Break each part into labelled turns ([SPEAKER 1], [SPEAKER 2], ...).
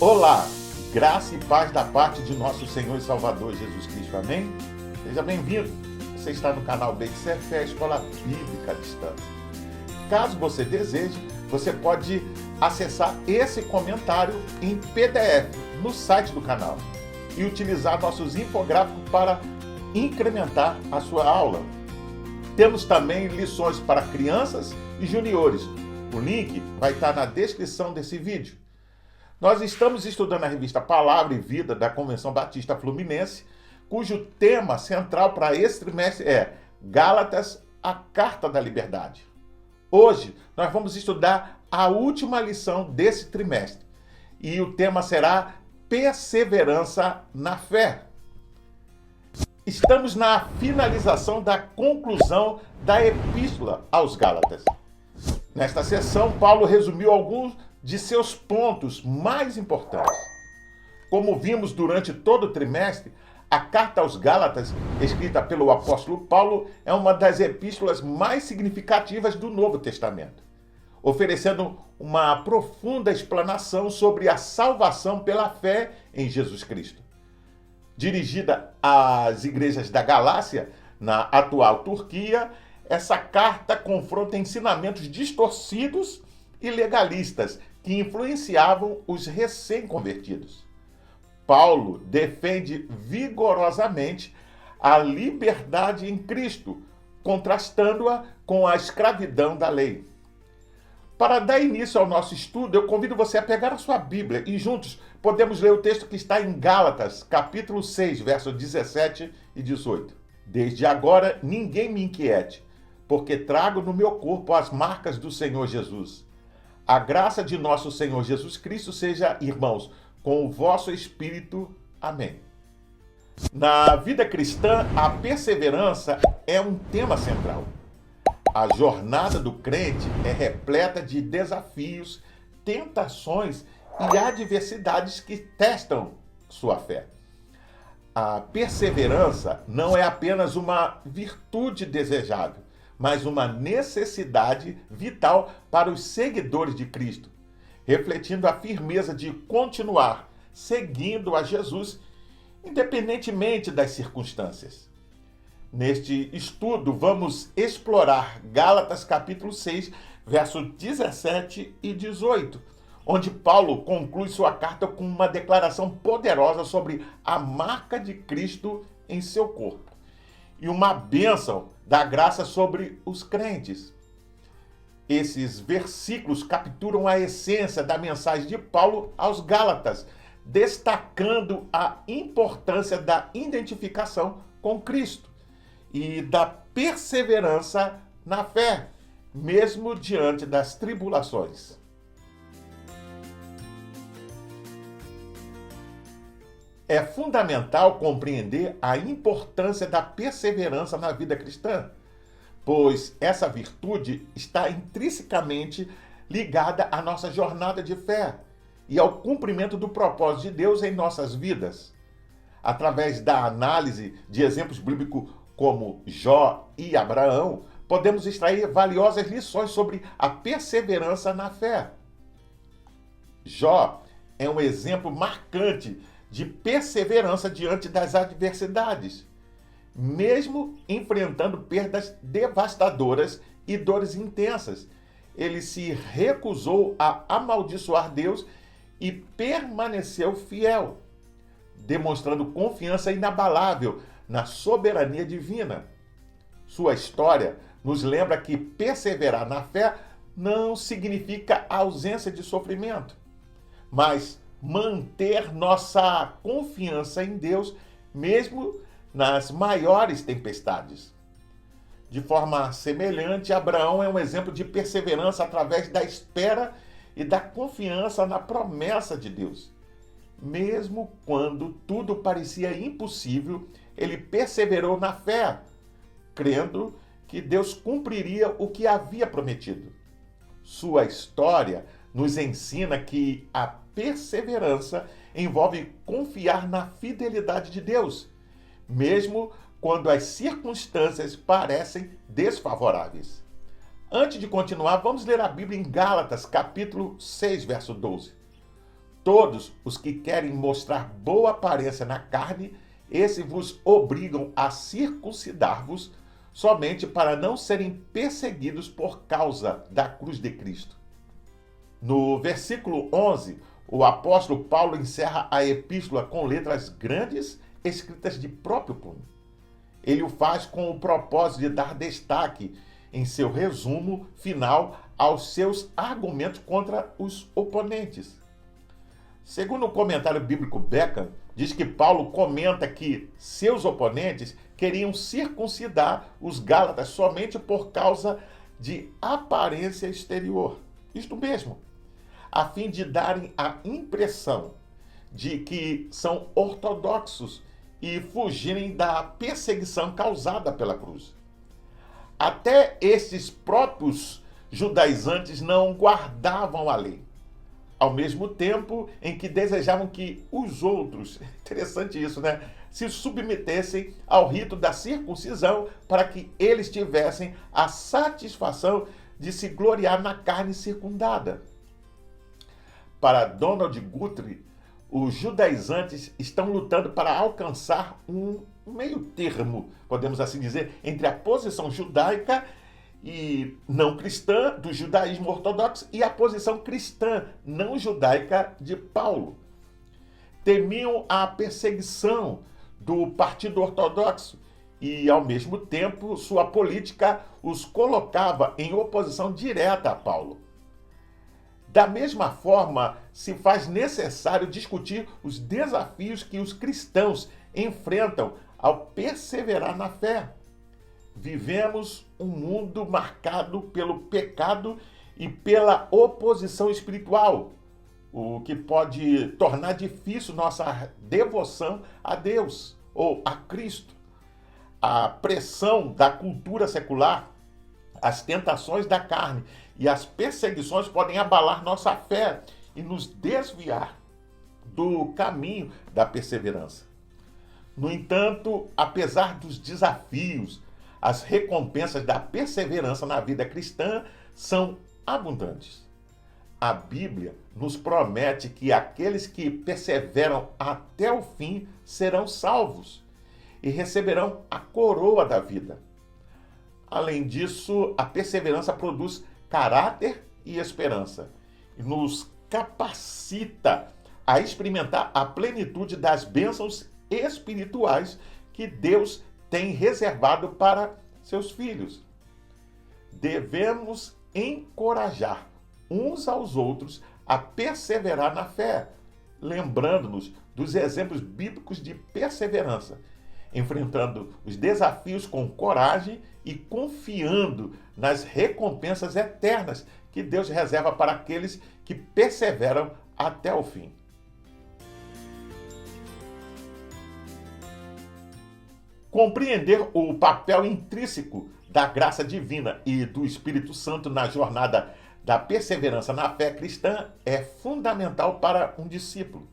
[SPEAKER 1] Olá, graça e paz da parte de nosso Senhor e Salvador Jesus Cristo, amém? Seja bem-vindo, você está no canal BXFE, Escola Bíblica à Distância. Caso você deseje, você pode acessar esse comentário em PDF no site do canal e utilizar nossos infográficos para incrementar a sua aula. Temos também lições para crianças e juniores. O link vai estar na descrição desse vídeo. Nós estamos estudando a revista Palavra e Vida da Convenção Batista Fluminense, cujo tema central para esse trimestre é Gálatas, a Carta da Liberdade. Hoje nós vamos estudar a última lição desse trimestre e o tema será Perseverança na Fé. Estamos na finalização da conclusão da Epístola aos Gálatas. Nesta sessão, Paulo resumiu alguns de seus pontos mais importantes. Como vimos durante todo o trimestre, a Carta aos Gálatas, escrita pelo apóstolo Paulo, é uma das epístolas mais significativas do Novo Testamento, oferecendo uma profunda explanação sobre a salvação pela fé em Jesus Cristo. Dirigida às igrejas da Galácia, na atual Turquia, essa carta confronta ensinamentos distorcidos e legalistas que influenciavam os recém-convertidos. Paulo defende vigorosamente a liberdade em Cristo, contrastando-a com a escravidão da lei. Para dar início ao nosso estudo, eu convido você a pegar a sua Bíblia e juntos podemos ler o texto que está em Gálatas, capítulo 6, versos 17 e 18. Desde agora, ninguém me inquiete, porque trago no meu corpo as marcas do Senhor Jesus. A graça de nosso Senhor Jesus Cristo seja, irmãos, com o vosso espírito. Amém. Na vida cristã, a perseverança é um tema central. A jornada do crente é repleta de desafios, tentações e adversidades que testam sua fé. A perseverança não é apenas uma virtude desejável, mas uma necessidade vital para os seguidores de Cristo, refletindo a firmeza de continuar seguindo a Jesus, independentemente das circunstâncias. Neste estudo, vamos explorar Gálatas capítulo 6, versos 17 e 18, onde Paulo conclui sua carta com uma declaração poderosa sobre a marca de Cristo em seu corpo e uma bênção da graça sobre os crentes. Esses versículos capturam a essência da mensagem de Paulo aos Gálatas, destacando a importância da identificação com Cristo e da perseverança na fé, mesmo diante das tribulações. É fundamental compreender a importância da perseverança na vida cristã, pois essa virtude está intrinsecamente ligada à nossa jornada de fé e ao cumprimento do propósito de Deus em nossas vidas. Através da análise de exemplos bíblicos como Jó e Abraão, podemos extrair valiosas lições sobre a perseverança na fé. Jó é um exemplo marcante de perseverança diante das adversidades, mesmo enfrentando perdas devastadoras e dores intensas. Ele se recusou a amaldiçoar Deus e permaneceu fiel, demonstrando confiança inabalável na soberania divina. Sua história nos lembra que perseverar na fé não significa ausência de sofrimento, mas manter nossa confiança em Deus, mesmo nas maiores tempestades. De forma semelhante, Abraão é um exemplo de perseverança através da espera e da confiança na promessa de Deus. Mesmo quando tudo parecia impossível, ele perseverou na fé, crendo que Deus cumpriria o que havia prometido. Sua história nos ensina que a perseverança envolve confiar na fidelidade de Deus, mesmo quando as circunstâncias parecem desfavoráveis. Antes de continuar, vamos ler a Bíblia em Gálatas, capítulo 6, verso 12. todos os que querem mostrar boa aparência na carne, esses vos obrigam a circuncidar-vos somente para não serem perseguidos por causa da cruz de Cristo. No versículo 11, o apóstolo Paulo encerra a epístola com letras grandes escritas de próprio punho. Ele o faz com o propósito de dar destaque em seu resumo final aos seus argumentos contra os oponentes. Segundo o comentário bíblico Beckham, diz que Paulo comenta que seus oponentes queriam circuncidar os Gálatas somente por causa de aparência exterior. Isto mesmo, a fim de darem a impressão de que são ortodoxos e fugirem da perseguição causada pela cruz. Até esses próprios judaizantes não guardavam a lei, ao mesmo tempo em que desejavam que os outros, interessante isso, né, se submetessem ao rito da circuncisão para que eles tivessem a satisfação de se gloriar na carne circundada. Para Donald Guthrie, os judaizantes estão lutando para alcançar um meio termo, podemos assim dizer, entre a posição judaica e não cristã do judaísmo ortodoxo e a posição cristã não judaica de Paulo. Temiam a perseguição do partido ortodoxo e, ao mesmo tempo, sua política os colocava em oposição direta a Paulo. Da mesma forma, se faz necessário discutir os desafios que os cristãos enfrentam ao perseverar na fé. Vivemos um mundo marcado pelo pecado e pela oposição espiritual, o que pode tornar difícil nossa devoção a Deus ou a Cristo. A pressão da cultura secular, as tentações da carne e as perseguições podem abalar nossa fé e nos desviar do caminho da perseverança. No entanto, apesar dos desafios, as recompensas da perseverança na vida cristã são abundantes. A Bíblia nos promete que aqueles que perseveram até o fim serão salvos e receberão a coroa da vida. Além disso, a perseverança produz caráter e esperança e nos capacita a experimentar a plenitude das bênçãos espirituais que Deus tem reservado para seus filhos. Devemos encorajar uns aos outros a perseverar na fé, lembrando-nos dos exemplos bíblicos de perseverança, enfrentando os desafios com coragem e confiando nas recompensas eternas que Deus reserva para aqueles que perseveram até o fim. Compreender o papel intrínseco da graça divina e do Espírito Santo na jornada da perseverança na fé cristã é fundamental para um discípulo.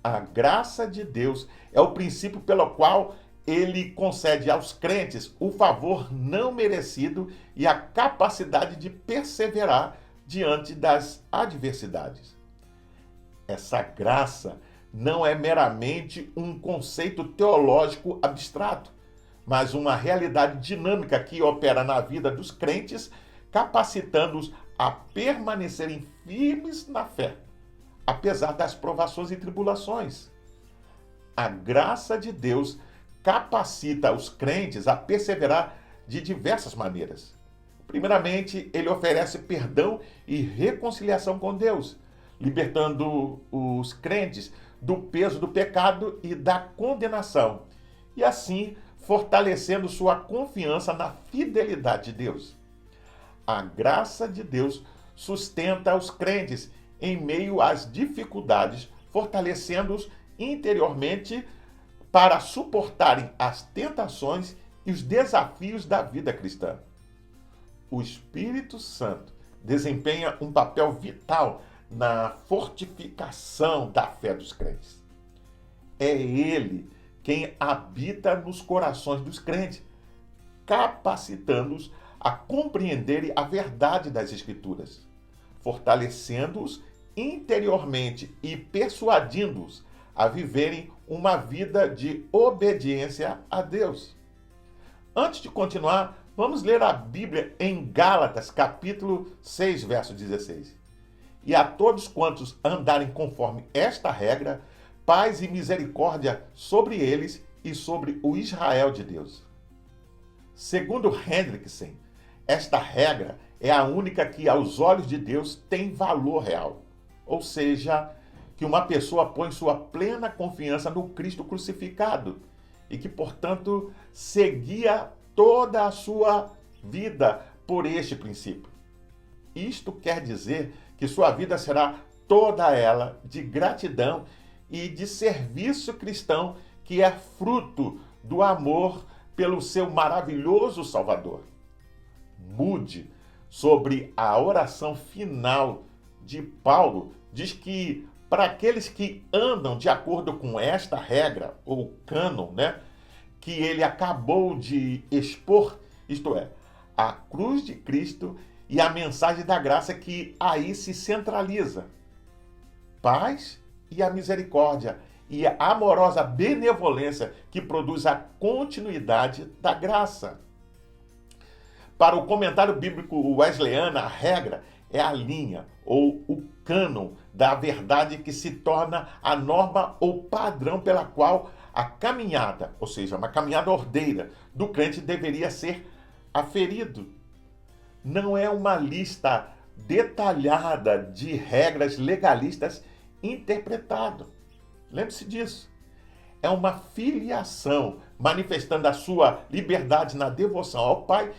[SPEAKER 1] A graça de Deus é o princípio pelo qual ele concede aos crentes o favor não merecido e a capacidade de perseverar diante das adversidades. Essa graça não é meramente um conceito teológico abstrato, mas uma realidade dinâmica que opera na vida dos crentes, capacitando-os a permanecerem firmes na fé, apesar das provações e tribulações. A graça de Deus capacita os crentes a perseverar de diversas maneiras. Primeiramente, ele oferece perdão e reconciliação com Deus, libertando os crentes do peso do pecado e da condenação, e assim fortalecendo sua confiança na fidelidade de Deus. A graça de Deus sustenta os crentes em meio às dificuldades, fortalecendo-os interiormente para suportarem as tentações e os desafios da vida cristã. O Espírito Santo desempenha um papel vital na fortificação da fé dos crentes. É Ele quem habita nos corações dos crentes, capacitando-os a compreenderem a verdade das Escrituras, fortalecendo-os interiormente e persuadindo-os a viverem uma vida de obediência a Deus. Antes de continuar, vamos ler a Bíblia em Gálatas, capítulo 6, verso 16. E a todos quantos andarem conforme esta regra, paz e misericórdia sobre eles e sobre o Israel de Deus. Segundo Hendrickson, esta regra é a única que aos olhos de Deus tem valor real. Ou seja, que uma pessoa põe sua plena confiança no Cristo crucificado e que, portanto, seguia toda a sua vida por este princípio. Isto quer dizer que sua vida será toda ela de gratidão e de serviço cristão que é fruto do amor pelo seu maravilhoso Salvador. Mude sobre a oração final de Paulo, diz que para aqueles que andam de acordo com esta regra, ou cânon, que ele acabou de expor, isto é, a cruz de Cristo e a mensagem da graça que aí se centraliza. Paz e a misericórdia e a amorosa benevolência que produz a continuidade da graça. Para o comentário bíblico wesleyano, a regra é a linha ou o cânon da verdade que se torna a norma ou padrão pela qual a caminhada, ou seja, uma caminhada ordeira do crente deveria ser aferido. Não é uma lista detalhada de regras legalistas interpretado. Lembre-se disso. É uma filiação manifestando a sua liberdade na devoção ao Pai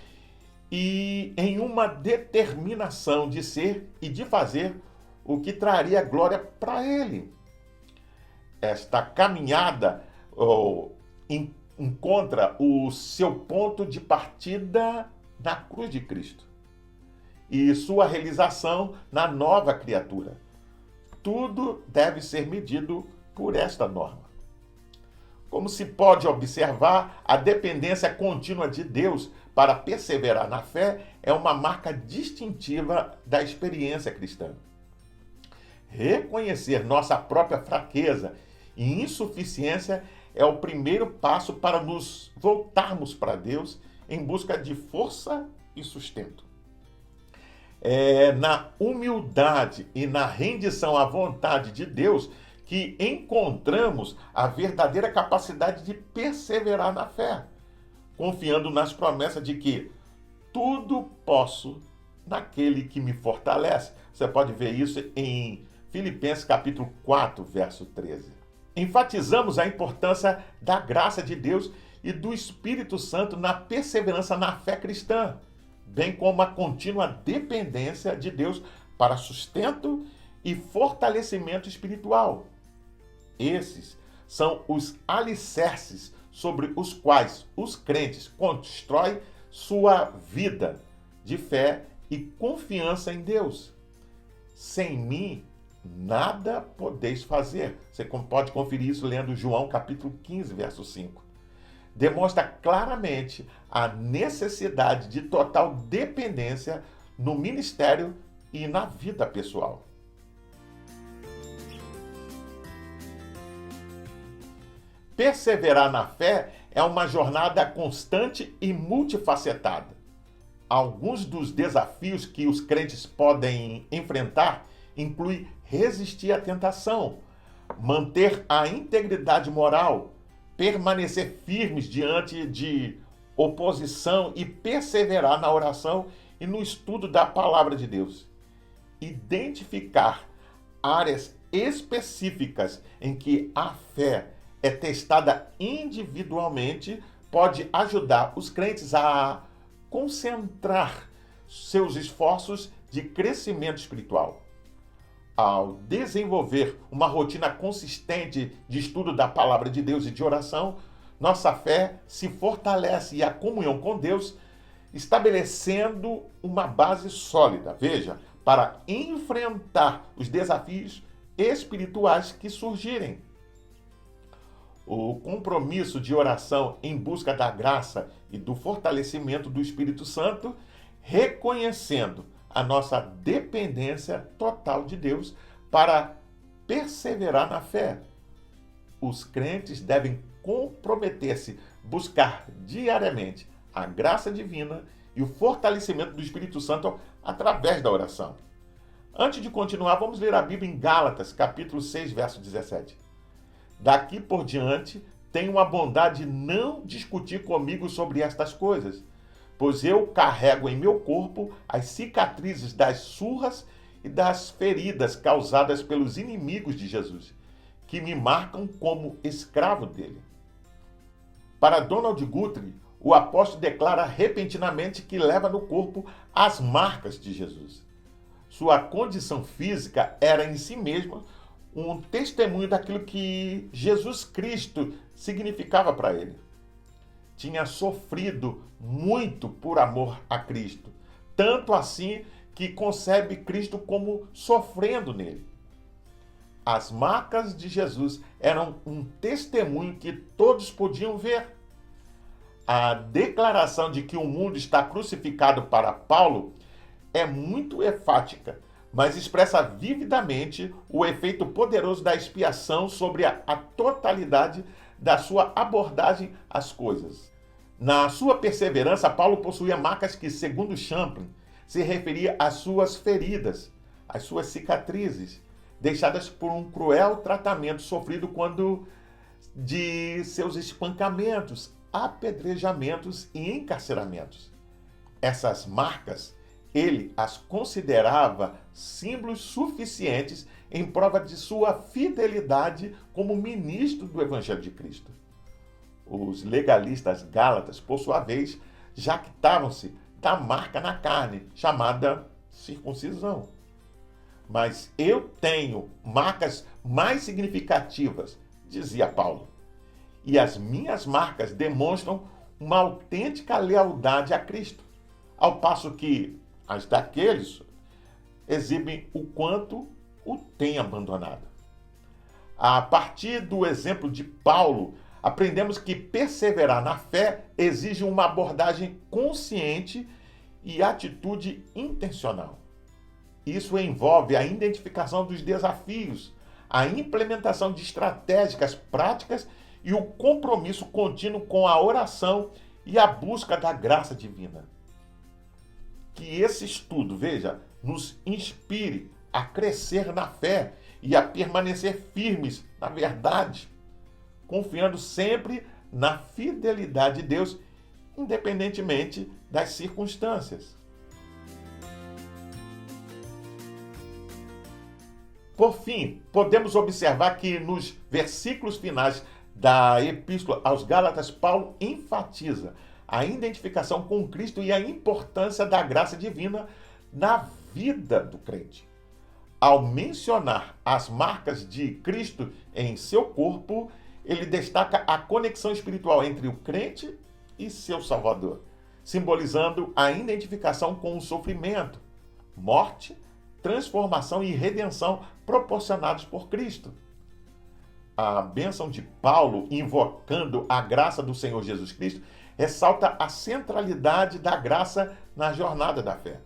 [SPEAKER 1] e em uma determinação de ser e de fazer o que traria glória para Ele. Esta caminhada encontra o seu ponto de partida na cruz de Cristo e sua realização na nova criatura. Tudo deve ser medido por esta norma. Como se pode observar, a dependência contínua de Deus para perseverar na fé é uma marca distintiva da experiência cristã. Reconhecer nossa própria fraqueza e insuficiência é o primeiro passo para nos voltarmos para Deus em busca de força e sustento. É na humildade e na rendição à vontade de Deus que encontramos a verdadeira capacidade de perseverar na fé, confiando nas promessas de que tudo posso naquele que me fortalece. Você pode ver isso em Filipenses capítulo 4, verso 13. Enfatizamos a importância da graça de Deus e do Espírito Santo na perseverança na fé cristã, bem como a contínua dependência de Deus para sustento e fortalecimento espiritual. Esses são os alicerces sobre os quais os crentes constroem sua vida de fé e confiança em Deus. Sem mim, nada podeis fazer. Você pode conferir isso lendo João capítulo 15, verso 5. Demonstra claramente a necessidade de total dependência no ministério e na vida pessoal. Perseverar na fé é uma jornada constante e multifacetada. Alguns dos desafios que os crentes podem enfrentar incluem resistir à tentação, manter a integridade moral, permanecer firmes diante de oposição e perseverar na oração e no estudo da palavra de Deus. Identificar áreas específicas em que a fé é testada individualmente pode ajudar os crentes a concentrar seus esforços de crescimento espiritual. Ao desenvolver uma rotina consistente de estudo da palavra de Deus e de oração, nossa fé se fortalece e a comunhão com Deus, estabelecendo uma base sólida, para enfrentar os desafios espirituais que surgirem. O compromisso de oração em busca da graça e do fortalecimento do Espírito Santo, reconhecendo a nossa dependência total de Deus para perseverar na fé. Os crentes devem comprometer-se, buscar diariamente a graça divina e o fortalecimento do Espírito Santo através da oração. Antes de continuar, vamos ler a Bíblia em Gálatas, capítulo 6, verso 17. Daqui por diante, tenham a bondade de não discutir comigo sobre estas coisas, pois eu carrego em meu corpo as cicatrizes das surras e das feridas causadas pelos inimigos de Jesus, que me marcam como escravo dele. Para Donald Guthrie, o apóstolo declara repentinamente que leva no corpo as marcas de Jesus. Sua condição física era em si mesma um testemunho daquilo que Jesus Cristo significava para ele. Tinha sofrido muito por amor a Cristo, tanto assim que concebe Cristo como sofrendo nele. As marcas de Jesus eram um testemunho que todos podiam ver. A declaração de que o mundo está crucificado para Paulo é muito enfática, mas expressa vividamente o efeito poderoso da expiação sobre a totalidade da sua abordagem às coisas. Na sua perseverança, Paulo possuía marcas que, segundo Champlin, se referia às suas feridas, às suas cicatrizes, deixadas por um cruel tratamento sofrido quando de seus espancamentos, apedrejamentos e encarceramentos. Essas marcas ele as considerava símbolos suficientes em prova de sua fidelidade como ministro do Evangelho de Cristo. Os legalistas gálatas, por sua vez, jactavam-se da marca na carne, chamada circuncisão. Mas eu tenho marcas mais significativas, dizia Paulo, e as minhas marcas demonstram uma autêntica lealdade a Cristo, ao passo que as daqueles exibem o quanto o têm abandonado. A partir do exemplo de Paulo, aprendemos que perseverar na fé exige uma abordagem consciente e atitude intencional. Isso envolve a identificação dos desafios, a implementação de estratégicas práticas e o compromisso contínuo com a oração e a busca da graça divina. Que esse estudo, veja, nos inspire a crescer na fé e a permanecer firmes na verdade, confiando sempre na fidelidade de Deus, independentemente das circunstâncias. Por fim, podemos observar que nos versículos finais da Epístola aos Gálatas, Paulo enfatiza a identificação com Cristo e a importância da graça divina na vida do crente. Ao mencionar as marcas de Cristo em seu corpo, ele destaca a conexão espiritual entre o crente e seu Salvador, simbolizando a identificação com o sofrimento, morte, transformação e redenção proporcionados por Cristo. A bênção de Paulo, invocando a graça do Senhor Jesus Cristo, ressalta a centralidade da graça na jornada da fé.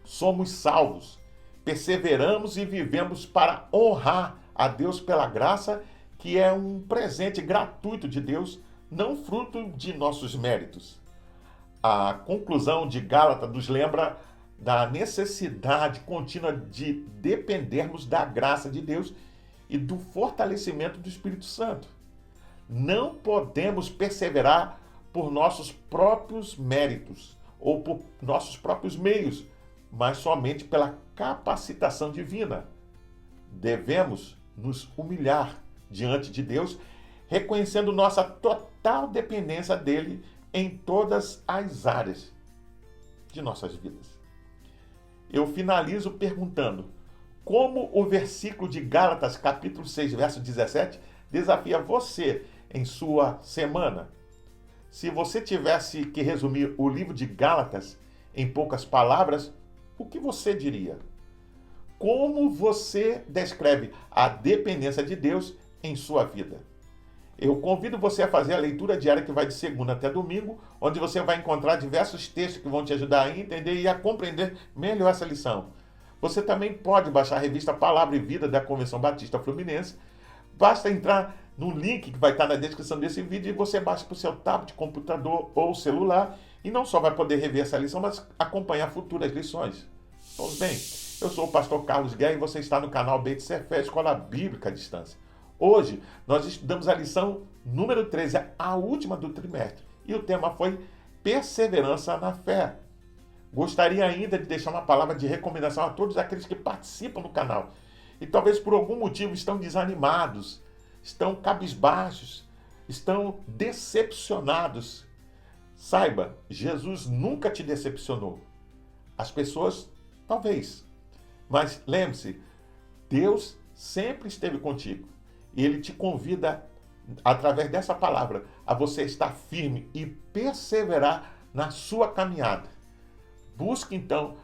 [SPEAKER 1] Somos salvos, perseveramos e vivemos para honrar a Deus pela graça, que é um presente gratuito de Deus, não fruto de nossos méritos. A conclusão de Gálatas nos lembra da necessidade contínua de dependermos da graça de Deus e do fortalecimento do Espírito Santo. Não podemos perseverar por nossos próprios méritos ou por nossos próprios meios, mas somente pela capacitação divina. Devemos nos humilhar diante de Deus, reconhecendo nossa total dependência dele em todas as áreas de nossas vidas. Eu finalizo perguntando: como o versículo de Gálatas, capítulo 6, verso 17, desafia você em sua semana? Se você tivesse que resumir o livro de Gálatas em poucas palavras, o que você diria? Como você descreve a dependência de Deus em sua vida? Eu convido você a fazer a leitura diária que vai de segunda até domingo, onde você vai encontrar diversos textos que vão te ajudar a entender e a compreender melhor essa lição. Você também pode baixar a revista Palavra e Vida da Convenção Batista Fluminense. Basta entrar no link que vai estar na descrição desse vídeo e você baixa para o seu tablet, computador ou celular e não só vai poder rever essa lição, mas acompanhar futuras lições. Vamos bem? Eu sou o pastor Carlos Guerra e você está no canal Beit Sefer, Escola Bíblica à Distância. Hoje nós estudamos a lição número 13, a última do trimestre, e o tema foi perseverança na fé. Gostaria ainda de deixar uma palavra de recomendação a todos aqueles que participam do canal e talvez por algum motivo estão desanimados, estão cabisbaixos, estão decepcionados. Saiba, Jesus nunca te decepcionou. As pessoas, talvez. Mas lembre-se, Deus sempre esteve contigo. E Ele te convida, através dessa palavra, a você estar firme e perseverar na sua caminhada. Busque, então,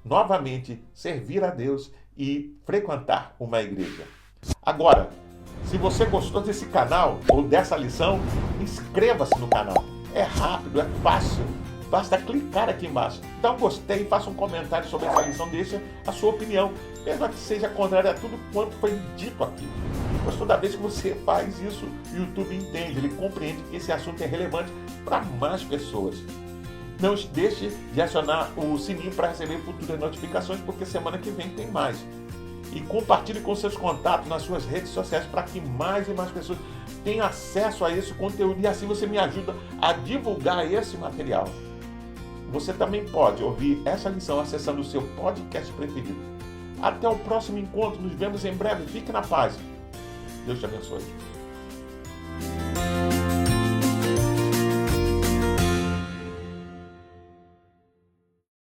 [SPEAKER 1] novamente servir a Deus e frequentar uma igreja. Agora, se você gostou desse canal ou dessa lição, inscreva-se no canal. É rápido, é fácil. Basta clicar aqui embaixo, dá um gostei, faça um comentário sobre essa lição, deixa a sua opinião, mesmo que seja contrária a tudo quanto foi dito aqui. Mas toda vez que você faz isso, o YouTube entende, ele compreende que esse assunto é relevante para mais pessoas. Não deixe de acionar o sininho para receber futuras notificações, porque semana que vem tem mais. E compartilhe com seus contatos nas suas redes sociais para que mais e mais pessoas tenham acesso a esse conteúdo e assim você me ajuda a divulgar esse material. Você também pode ouvir essa lição acessando o seu podcast preferido. Até o próximo encontro, nos vemos em breve. Fique na paz. Deus te abençoe.